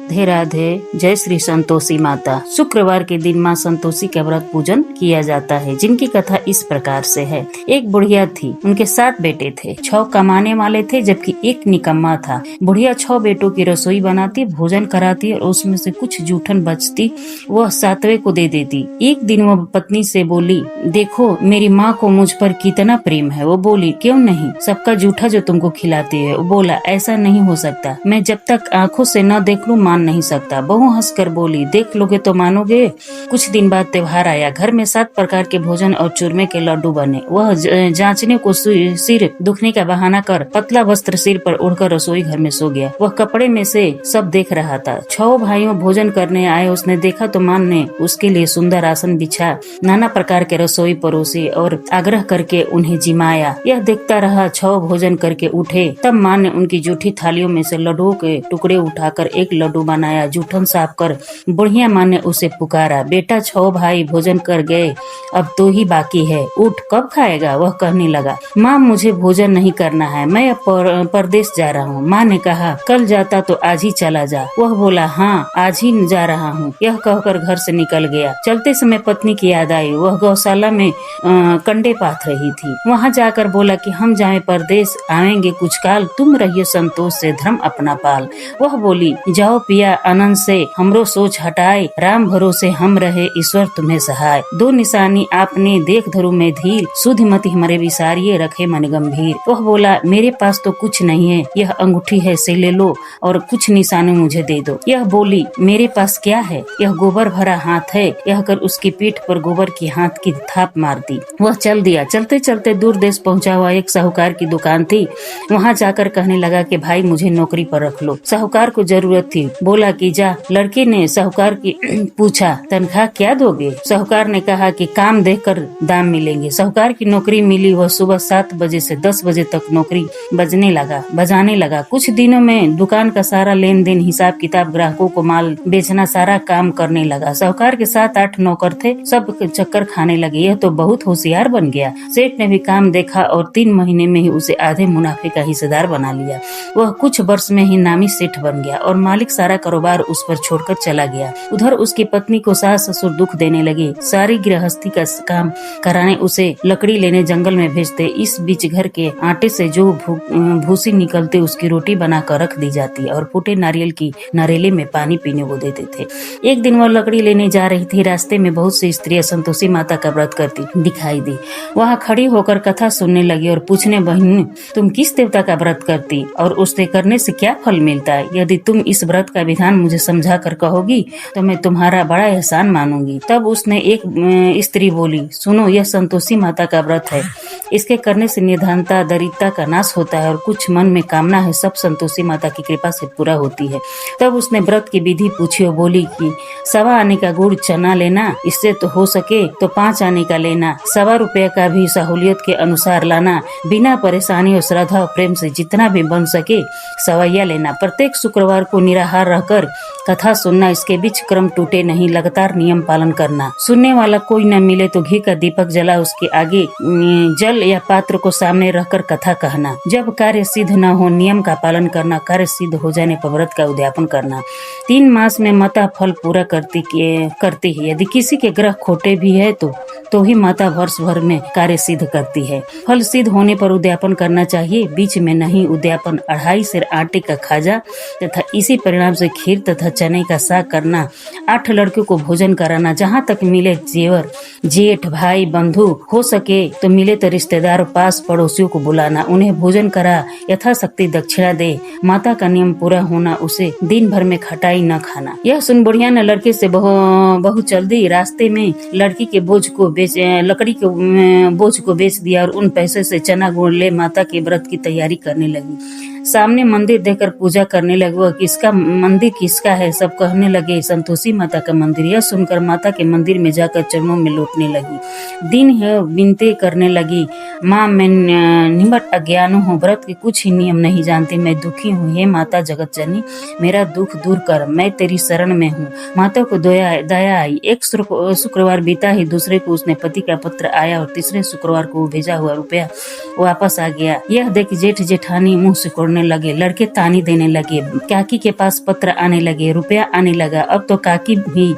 राधे राधे। जय श्री संतोषी माता। शुक्रवार के दिन माँ संतोषी का व्रत पूजन किया जाता है, जिनकी कथा इस प्रकार से है। एक बुढ़िया थी, उनके 7 बेटे थे। 6 कमाने वाले थे जबकि एक निकम्मा था। बुढ़िया 6 बेटों की रसोई बनाती, भोजन कराती और उसमें से कुछ जूठन बचती वह 7वें को दे देती। एक दिन वह पत्नी से बोली, देखो मेरी माँ को मुझ पर कितना प्रेम है। वो बोली, क्यों नहीं, सबका जूठा जो तुमको खिलाती है। वो बोला, ऐसा नहीं हो सकता, मैं जब तक आंखों से न देख लूं मान नहीं सकता। बहू हंसकर बोली, देख लोगे तो मानोगे। कुछ दिन बाद त्योहार आया। घर में 7 प्रकार के भोजन और चूरमे के लड्डू बने। वह जांचने को सिर दुखने का बहाना कर पतला वस्त्र सिर पर ओढ़कर रसोई घर में सो गया। वह कपड़े में से सब देख रहा था। 6 भाइयों भोजन करने आए। उसने देखा तो मान ने उसके लिए सुंदर आसन बिछा, नाना प्रकार के रसोई परोसी और आग्रह करके उन्हें जिमाया। यह देखता रहा। 6 भोजन करके उठे, तब माँ ने उनकी जूठी थालियों में से लड्डुओं के टुकड़े उठाकर एक लड्डू बनाया। जूठन साफ कर बुढ़िया माँ ने उसे पुकारा, बेटा 6 भाई भोजन कर गए, अब तो ही बाकी है, उठ, कब खाएगा। वह कहने लगा, माँ मुझे भोजन नहीं करना है, मैं अब परदेश जा रहा हूँ। माँ ने कहा, कल जाता तो आज ही चला जा। वह बोला, हाँ आज ही जा रहा हूँ। यह कहकर घर से निकल गया। चलते समय पत्नी की याद आई। वह गौशाला में कंडे पाथ रही थी। वहाँ जाकर बोला कि हम जाए परदेश, आएंगे कुछ काल, तुम रहिए संतोष से धर्म अपना पाल। वह बोली, जाओ पिया आनंद से, हमरो सोच हटाए, राम भरोसे हम रहे, ईश्वर तुम्हें सहाय। 2 निशानी आपने देख धरु में धीर, सुधि मति हमारे विसारिये, रखे मन गंभीर। वह बोला, मेरे पास तो कुछ नहीं है, यह अंगूठी है से ले लो और कुछ निशाने मुझे दे दो। यह बोली, मेरे पास क्या है, यह गोबर भरा हाथ है। यह कर उसकी पीठ पर गोबर की हाथ की थाप मार दी। वह चल दिया। चलते चलते दूर देश पहुंचा हुआ एक साहूकार की दुकान थी। वहां जाकर कहने लगा कि भाई मुझे नौकरी पर रख लो। साहूकार को जरूरत थी। बोला कि जा। लड़के ने साहूकार की पूछा, तनख्वाह क्या दोगे। साहूकार ने कहा कि काम देखकर दाम मिलेंगे। साहूकार की नौकरी मिली। वह सुबह 7 बजे से 10 बजे तक नौकरी बजाने लगा। कुछ दिनों में दुकान का सारा लेन देन, हिसाब किताब, ग्राहकों को माल बेचना, सारा काम करने लगा। साहूकार के 7-8 नौकर थे, सब चक्कर खाने लगे। यह तो बहुत होशियार बन गया। सेठ ने भी काम देखा और 3 महीने में ही उसे आधे मुनाफे का हिस्सेदार बना लिया। वह कुछ वर्ष में ही नामी सेठ बन गया और मालिक सारा कारोबार उस पर छोड़कर चला गया। उधर उसकी पत्नी को सास ससुर दुख देने लगे। सारी गृहस्थी का काम कराने उसे लकड़ी लेने जंगल में भेजते। इस बीच घर के आटे से जो भूसी निकलते उसकी रोटी बनाकर रख दी जाती और फूटे नारियल की नरेले में पानी पीने को देते थे। एक दिन वह लकड़ी लेने जा रही थी। रास्ते में बहुत सी स्त्रियां संतोषी माता का व्रत करती दिखाई दी। वहाँ खड़ी होकर कथा सुनने लगी और पूछने, बहन तुम किस देवता का व्रत करती और उससे करने से क्या फल मिलता है। यदि तुम इस व्रत का विधान मुझे समझा कर कहोगी तो मैं तुम्हारा बड़ा एहसान मानूंगी। तब उसने एक स्त्री बोली, सुनो, यह संतोषी माता का व्रत है। इसके करने से निर्धनता दरिद्रता का नाश होता है और कुछ मन में कामना है सब संतोषी माता की कृपा से पूरा होती है। तब उसने व्रत की विधि पूछी और बोली कि 1.25 आने का गुड़ चना लेना, इससे तो हो सके तो 5 आने का लेना, 1.25 रुपये का भी सहूलियत के अनुसार लाना, बिना परेशानी और श्रद्धा और प्रेम से जितना भी बन सके सवैया लेना। प्रत्येक शुक्रवार को निराहार रहकर कथा सुनना, इसके बीच क्रम टूटे नहीं, लगातार नियम पालन करना। सुनने वाला कोई न मिले तो घी का दीपक जला उसके आगे जल या पात्र को सामने रखकर कथा कहना। जब कार्य सिद्ध न हो नियम का पालन करना, कार्य सिद्ध हो जाने पर व्रत का उद्यापन करना। 3 मास में माता फल पूरा करती है। यदि किसी के ग्रह खोटे भी है तो ही माता वर्ष भर में कार्य सिद्ध करती है। फल सिद्ध होने पर उद्यापन करना चाहिए, बीच में नहीं। उद्यापन 2.5 सेर आटे का खाजा तथा इसी परिणाम से खीर तथा चने का साग करना। 8 लड़कियों को भोजन कराना। जहाँ तक मिले जेवर, जेठ भाई बंधु, हो सके तो मिले तो रिश्तेदार पास पड़ोसियों को बुलाना, उन्हें भोजन करा, यथाशक्ति दक्षिणा दे। माता का नियम पूरा होना, उसे दिन भर में खटाई न खाना। यह सुन बुढ़िया ने लड़के से बहु चल दी। रास्ते में लड़की के लकड़ी के बोझ को बेच दिया और उन पैसे से चना गुड़ ले माता के व्रत की तैयारी करने लगी। सामने मंदिर देखकर पूजा करने लगे। वह मंदिर किसका है, सब कहने लगे संतोषी माता का मंदिर। यह सुनकर माता के मंदिर में जाकर चरणों में लौटने लगी। दिन है विनती करने लगी, माँ मैं निमट अज्ञान हूँ, व्रत के कुछ ही नियम नहीं जानती, मैं दुखी हूँ। हे माता जगत जननी, मेरा दुख दूर कर, मैं तेरी शरण में हूँ। माता को दया आई। एक शुक्रवार बीता ही दूसरे को उसने पति का पत्र आया और तीसरे शुक्रवार को भेजा हुआ रुपया वापस आ गया। यह देख जेठ जेठानी मुंह सिकोड़ने रोने लगे, लड़के तानी देने लगे, काकी के पास पत्र आने लगे, रुपया आने लगा। अब तो काकी भी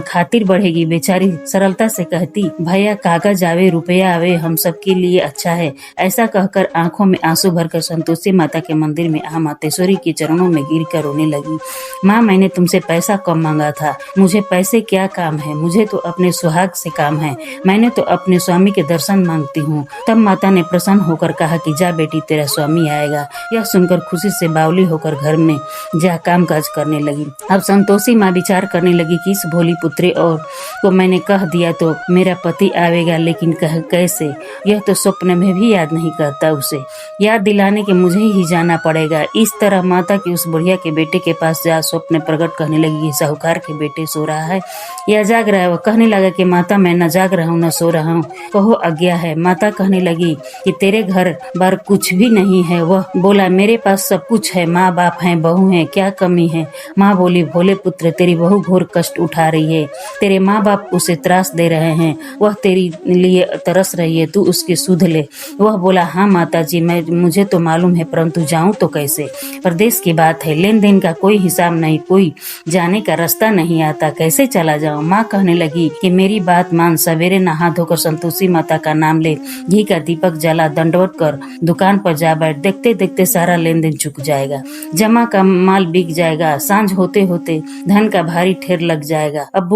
खातिर बढ़ेगी, बेचारी सरलता से कहती, भैया कागज आवे रुपया आवे हम सबके लिए अच्छा है। ऐसा कहकर आंखों में आंसू भरकर संतोषी माता के मंदिर में आ मातेश्वरी के चरणों में गिर कर रोने लगी। माँ, मैंने तुमसे पैसा कम मांगा था, मुझे पैसे क्या काम है, मुझे तो अपने सुहाग से काम है, मैंने तो अपने स्वामी के दर्शन मांगती हूँ। तब माता ने प्रसन्न होकर कहा कि जा बेटी, तेरा स्वामी आएगा। यह सुनकर खुशी से बावली होकर घर में जा काम काज करने लगी। अब संतोषी माँ विचार करने लगी कि इस भोली पुत्री और को मैंने कह दिया तो मेरा पति आवेगा, लेकिन कैसे? यह तो स्वप्न में भी याद नहीं करता, उसे याद दिलाने के मुझे ही जाना पड़ेगा। इस तरह माता की उस बुढ़िया के बेटे के पास जा स्वप्न प्रकट करने लगी कि साहूकार के बेटे सो रहा है या जाग रहा है। वह कहने लगा कि माता, मैं न जाग रहा हूँ न सो रहा हूँ, कहो आज्ञा है। माता कहने लगी कि तेरे घर बार कुछ भी नहीं है। वह बोला, मेरे पास सब कुछ है, माँ बाप है, बहू है, क्या कमी है? माँ बोली, भोले पुत्र, तेरी बहू घोर कष्ट उठा रही है, तेरे माँ बाप उसे त्रास दे रहे हैं, वह तेरी लिए तरस रही है, तू उसकी सुध ले। वह बोला, हाँ माता जी, मुझे तो मालूम है, परंतु जाऊं तो कैसे? परदेश की बात है, लेन देन का कोई हिसाब नहीं, कोई जाने का रास्ता नहीं आता, कैसे चला जाऊं? माँ कहने लगी कि मेरी बात मान, सवेरे नहा धोकर संतोषी माता का नाम ले, घी का दीपक जला, दंडवत कर दुकान पर जा बैठ, देखते देखते सारा लेन देन चुक जाएगा, जमा का माल बिक जाएगा, सांझ होते होते धन का भारी ढेर लग जाएगा। अब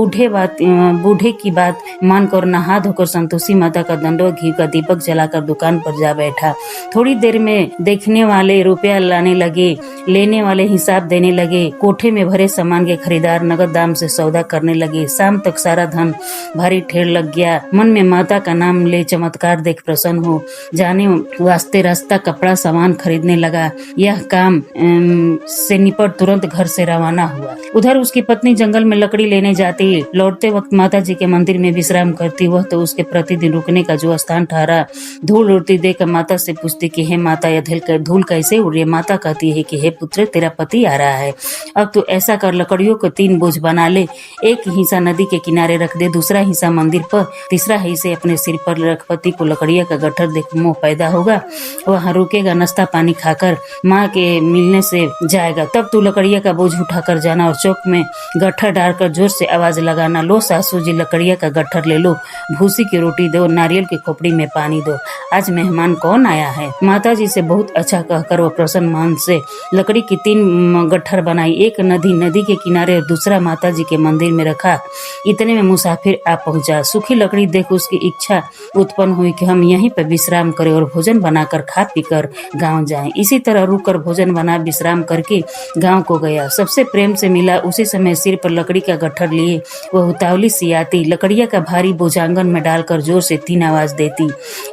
बूढ़े की बात मानकर नहा धोकर संतोषी माता का दंडवत घी का दीपक जलाकर दुकान पर जा बैठा। थोड़ी देर में देखने वाले रुपया लाने लगे, लेने वाले हिसाब देने लगे, कोठे में भरे सामान के खरीदार नगद दाम से सौदा करने लगे। शाम तक सारा धन भारी ढेर लग गया। मन में माता का नाम ले चमत्कार देख प्रसन्न हो जाने वास्ते रास्ता कपड़ा सामान खरीदने लगा। यह काम से निपट तुरंत घर से रवाना हुआ। उधर उसकी पत्नी जंगल में लकड़ी लेने जाती, लौटते वक्त माता जी के मंदिर में विश्राम करती। वह तो उसके प्रतिदिन रुकने का जो स्थान ठहरा, धूल उड़ती देख माता से पूछती कि हे माता, यह धूल कैसे उड़ रही है? माता कहती है कि हे पुत्र, तेरा पति आ रहा है, अब तू ऐसा कर, लकड़ियों को 3 बोझ बना ले, एक हिस्सा नदी के किनारे रख दे, दूसरा हिस्सा मंदिर पर, तीसरा हिस्से अपने सिर पर रख। पति को लकड़िया का गट्ठर देख मोह पैदा होगा, वह रुकेगा, नाश्ता पानी खाकर माँ के मिलने से जाएगा। तब तू लकड़िया का बोझ उठाकर जाना और चौक में गट्ठर डालकर जोर से आवाज लगाना, लो सासू जी, लकड़िया का गट्ठर ले लो, भूसी की रोटी दो, नारियल की खोपड़ी में पानी दो, आज मेहमान कौन आया है? माता जी से बहुत अच्छा कहकर वो प्रसन्न मन से लकड़ी की 3 गट्ठर बनाई, एक नदी के किनारे और दूसरा माता जी के मंदिर में रखा। इतने में मुसाफिर आ पहुंचा। सूखी लकड़ी देख उसकी इच्छा उत्पन्न हुई कि हम यहीं पर विश्राम करें और भोजन बनाकर खा पीकर गांव जाएं। इसी तरह रुककर भोजन बना विश्राम करके गांव को गया। सबसे प्रेम से मिला। उसी समय सिर पर लकड़ी का गट्ठर लिए वह उतावली सी आती, लकड़िया का भारी बोझ आंगन में डालकर जोर से 3 आवाज देती,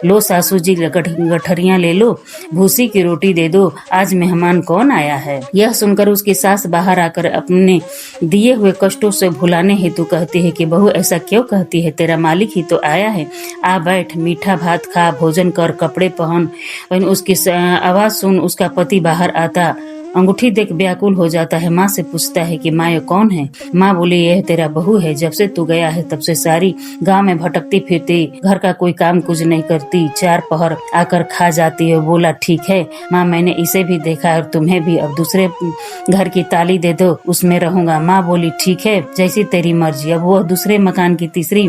लो सासू जी, गठरियां ले लो, भूसी की रोटी दे दो, आज मेहमान कौन आया है? यह सुनकर उसकी सास बाहर आकर अपने दिए हुए कष्टों से भुलाने हेतु कहती है कि बहू, ऐसा क्यों कहती है? तेरा मालिक ही तो आया है, आ बैठ, मीठा भात खा, भोजन कर, कपड़े पहन। उसकी आवाज सुन उसका पति बाहर आता, अंगूठी देख व्याकुल हो जाता है। माँ से पूछता है कि माँ, ये कौन है? माँ बोली, यह तेरा बहू है, जब से तू गया है तब से सारी गांव में भटकती फिरती, घर का कोई काम कुछ नहीं करती, 4 पहर आकर खा जाती है। बोला, ठीक है माँ, मैंने इसे भी देखा और तुम्हें भी, अब दूसरे घर की ताली दे दो, उसमें रहूंगा। माँ बोली, ठीक है, जैसी तेरी मर्जी। अब वह दूसरे मकान की 3री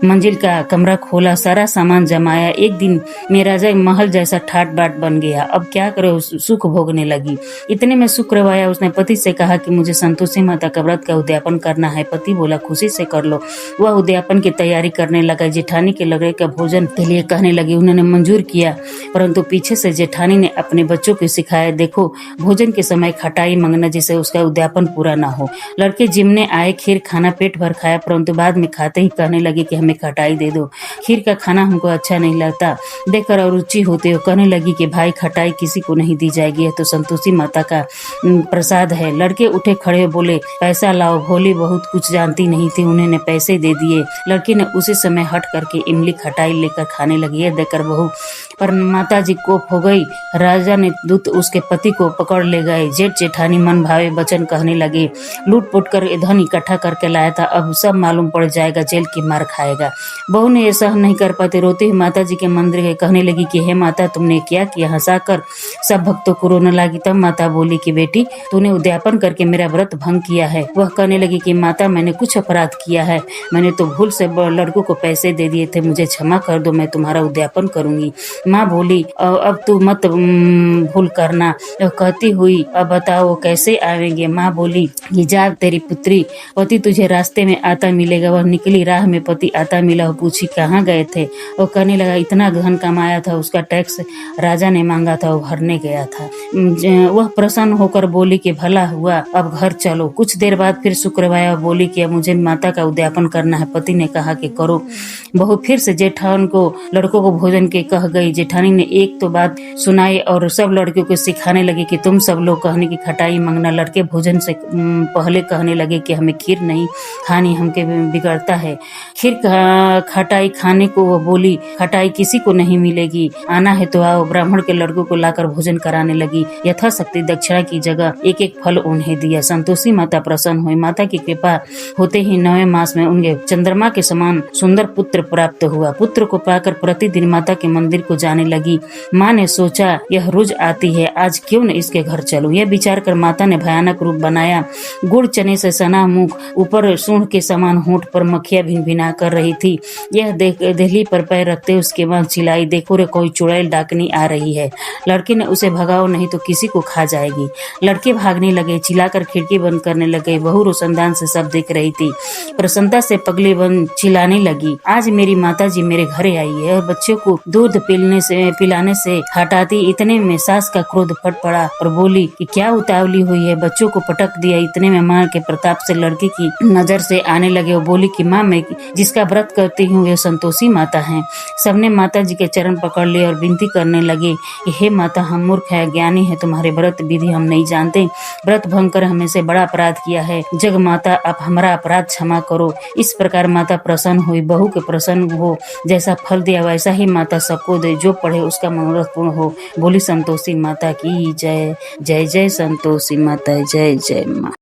मंजिल का कमरा खोला, सारा सामान जमाया। एक दिन मेरा महल जैसा ठाट बाट बन गया। अब क्या करे, सुख भोगने लगी। इतने में शुक्रवार उसने पति से कहा कि मुझे संतोषी माता का व्रत का उद्यापन करना है। पति बोला, खुशी से कर लो। वह उद्यापन की तैयारी करने लगा। जेठानी के लड़के का भोजन के लिए कहने लगी। उन्होंने मंजूर किया, परंतु पीछे से जेठानी ने अपने बच्चों को सिखाया, देखो भोजन के समय खटाई मांगना, जिससे उसका उद्यापन पूरा ना हो। लड़के जिमने आए, खीर खाना पेट भर खाया, परंतु बाद में खाते ही कहने लगे कि हमें खटाई दे दो, खीर का खाना हमको अच्छा नहीं लगता। देखकर अरुचि होते हुए कहने लगी कि भाई, खटाई किसी को नहीं दी जाएगी, यह तो संतोषी माता का प्रसाद है। लड़के उठे खड़े बोले, पैसा लाओ। भोली बहुत कुछ जानती नहीं थी, उन्होंने पैसे दे दिए। लड़की ने उसी समय हट करके इमली खटाई लेकर खाने लगी। यह देखकर बहू पर माता जी कोप हो गई। राजा ने दूत उसके पति को पकड़ ले गए। जेठ जेठानी मन भावे वचन कहने लगे, लूट पुट कर धन इकट्ठा करके लाया था, अब सब मालूम पड़ जाएगा, जेल की मार खाएगा। बहू ने यह सहन नहीं कर पाते रोती हुई माता जी के मंदिर गए। कहने लगी कि हे माता, तुमने क्या किया? हंसाकर सब भक्तों को रोने लगी। तब माता बोली कि बेटी, तूने उद्यापन करके मेरा व्रत भंग किया है। वह कहने लगी कि माता, मैंने कुछ अपराध किया है, मैंने तो भूल से लड़कों को पैसे दे दिए थे, मुझे क्षमा कर दो, मैं तुम्हारा उद्यापन करूंगी। माँ बोली, अब तू मत भूल करना। कहती हुई, अब बताओ कैसे आवेंगे? माँ बोली कि जा तेरी पुत्री, पति तुझे रास्ते में आता मिलेगा। वह निकली, राह में पति आता मिला। वो पूछी कहाँ गए थे? वो कहने लगा, इतना धन कमाया था, उसका टैक्स राजा ने मांगा था, वो भरने गया था। वह प्रसन्न होकर बोली कि भला हुआ, अब घर चलो। कुछ देर बाद फिर शुक्रवार बोली कि अब मुझे माता का उद्यापन करना है। पति ने कहा कि करो। बहू फिर से जेठान को लड़कों को भोजन के कह गई। जेठानी ने एक तो बात सुनाई और सब लड़कियों को सिखाने लगी कि तुम सब लोग कहने की खटाई मांगना। लड़के भोजन से पहले कहने लगे कि हमें खीर नहीं खानी, हमके बिगड़ता है। खीर खटाई खाने को वो बोली, खटाई किसी को नहीं मिलेगी, आना है तो आओ। ब्राह्मण के लड़कों को लाकर भोजन कराने लगी। यथाशक्ति दक्षिणा की जगह एक एक फल उन्हें दिया। संतोषी माता प्रसन्न हुई। माता की कृपा होते ही 9वें मास में उन्हें चंद्रमा के समान सुंदर पुत्र प्राप्त हुआ। पुत्र को पाकर प्रतिदिन माता के मंदिर को जाने लगी। माँ ने सोचा, यह रोज आती है, आज क्यों न इसके घर चलूं। यह विचार कर माता ने भयानक रूप बनाया। गुड़ चने से सना मुख, ऊपर सूंड के समान होंठ पर मक्खियां भिनभिना कर रही थी। यह देहली पर पैर रखते उसके बाद चिल्लाई, देखो रे, कोई चुड़ैल डाकनी आ रही है। लड़के ने उसे भगाओ, नहीं तो किसी को खा जाएगी। लड़के भागने लगे, चिल्लाकर खिड़की बंद करने लगे। बहू रोशनदान से सब देख रही थी। प्रसन्नता से पगली बंद चिल्लाने लगी, आज मेरी माता जी मेरे घरे आई है और बच्चों को दूध पिलाने से हटाती। इतने में सास का क्रोध फट पड़ा और बोली कि क्या उतावली हुई है, बच्चों को पटक दिया। इतने में मां के प्रताप से लड़के की नजर से आने लगे। वो बोली कि माँ, मैं जिसका व्रत करती हूँ वे संतोषी माता हैं। सबने माता जी के चरण पकड़ लिए और विनती करने लगे कि हे माता, हम मूर्ख है, ज्ञानी है, तुम्हारे व्रत विधि हम नहीं जानते, व्रत भंग कर हमें से बड़ा अपराध किया है। जग माता, आप हमारा अपराध क्षमा करो। इस प्रकार माता प्रसन्न हुई। बहू के प्रसन्न हो, जैसा फल दिया वैसा ही माता सबको दे, जो पढ़े उसका मनोरथ पूर्ण हो। बोली संतोषी माता की जय। जय जय संतोषी माता, जय जय माँ।